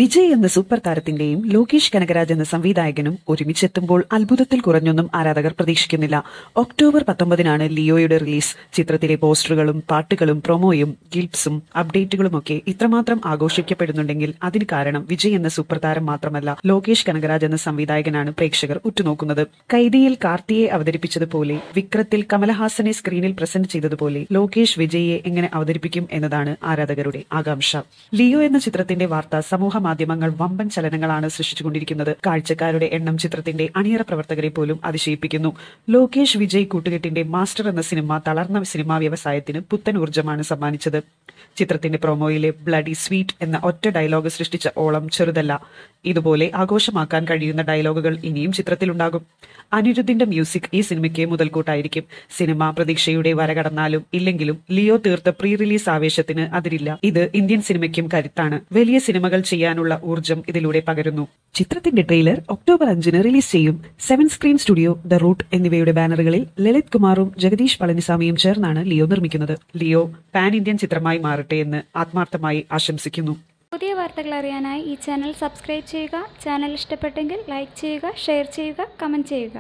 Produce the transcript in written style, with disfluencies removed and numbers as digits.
വിജയ് എന്ന സൂപ്പർ താരത്തിന്റെയും ലോകേഷ് കനകരാജ് എന്ന സംവിധായകനും ഒരുമിച്ചെത്തുമ്പോൾ അത്ഭുതത്തിൽ കുറഞ്ഞൊന്നും ആരാധകർ പ്രതീക്ഷിക്കുന്നില്ല. ഒക്ടോബർ 19-നാണ് ലിയോയുടെ റിലീസ്. ചിത്രത്തിലെ പോസ്റ്ററുകളും പാട്ടുകളും പ്രൊമോയും ഗിൽപ്സും അപ്ഡേറ്റുകളുമൊക്കെ ഇത്രമാത്രം ആഘോഷിക്കപ്പെടുന്നുണ്ടെങ്കിൽ അതിന് കാരണം വിജയ് എന്ന സൂപ്പർ താരം മാത്രമല്ല, ലോകേഷ് കനകരാജ് എന്ന സംവിധായകനാണ് പ്രേക്ഷകർ ഉറ്റുനോക്കുന്നത്. കൈദിയിൽ കാർത്തിയെ അവതരിപ്പിച്ചതുപോലെ, വിക്രത്തിൽ കമലഹാസനെ സ്ക്രീനിൽ പ്രസന്റ് ചെയ്തതുപോലെ ലോകേഷ് വിജയിയെ എങ്ങനെ അവതരിപ്പിക്കും എന്നതാണ് ആരാധകരുടെ ആകാംക്ഷ. ലിയോ എന്ന ചിത്രത്തിന്റെ വാർത്ത സമൂഹ മാധ്യമങ്ങൾ വമ്പൻ ചലനങ്ങളാണ് സൃഷ്ടിച്ചുകൊണ്ടിരിക്കുന്നത്. കാഴ്ചക്കാരുടെ എണ്ണം ചിത്രത്തിന്റെ അണിയറ പ്രവർത്തകരെ പോലും അതിശയിപ്പിക്കുന്നു. ലോകേഷ് വിജയ് കൂട്ടുകെട്ടിന്റെ മാസ്റ്റർ എന്ന സിനിമ തളർന്ന സിനിമാ വ്യവസായത്തിന് പുത്തൻ ഊർജ്ജമാണ് സമ്മാനിച്ചത്. ചിത്രത്തിന്റെ പ്രൊമോയിലെ ബ്ലഡി സ്വീറ്റ് എന്ന ഒറ്റ ഡയലോഗ് സൃഷ്ടിച്ച ഓളം ചെറുതല്ല. ഇതുപോലെ ആഘോഷമാക്കാൻ കഴിയുന്ന ഡയലോഗുകൾ ഇനിയും ചിത്രത്തിലുണ്ടാകും. അനിരുദ്ധിന്റെ മ്യൂസിക് ഈ സിനിമയ്ക്ക് മുതൽക്കൂട്ടായിരിക്കും. സിനിമ പ്രതീക്ഷയുടെ വരകടന്നാലും ഇല്ലെങ്കിലും ലിയോ തീർത്ത പ്രീ റിലീസ് ആവേശത്തിന് അതിരില്ല. ഇത് ഇന്ത്യൻ സിനിമയ്ക്കും കരുത്താണ്. വലിയ സിനിമകൾ ചെയ്യാനുള്ള ഊർജ്ജം ഇതിലൂടെ പകരുന്നു. ചിത്രത്തിന്റെ ട്രെയിലർ ഒക്ടോബർ 5-ന് റിലീസ് ചെയ്യും. 7 സ്ക്രീൻ സ്റ്റുഡിയോ, ദ റൂട്ട് എന്നിവയുടെ ബാനറുകളിൽ ലളിത് കുമാറും ജഗദീഷ് പളനിസ്വാമിയും ചേർന്നാണ് ലിയോ നിർമ്മിക്കുന്നത്. ലിയോ പാൻ ഇന്ത്യൻ ചിത്രമായി മാറട്ടെ എന്ന് ആത്മാർത്ഥമായി ആശംസിക്കുന്നു. പുതിയ വാർത്തകൾ അറിയാനായി ഈ ചാനൽ സബ്സ്ക്രൈബ് ചെയ്യുക. ചാനൽ ഇഷ്ടപ്പെട്ടെങ്കിൽ ലൈക്ക് ചെയ്യുക, ഷെയർ ചെയ്യുക, കമന്റ് ചെയ്യുക.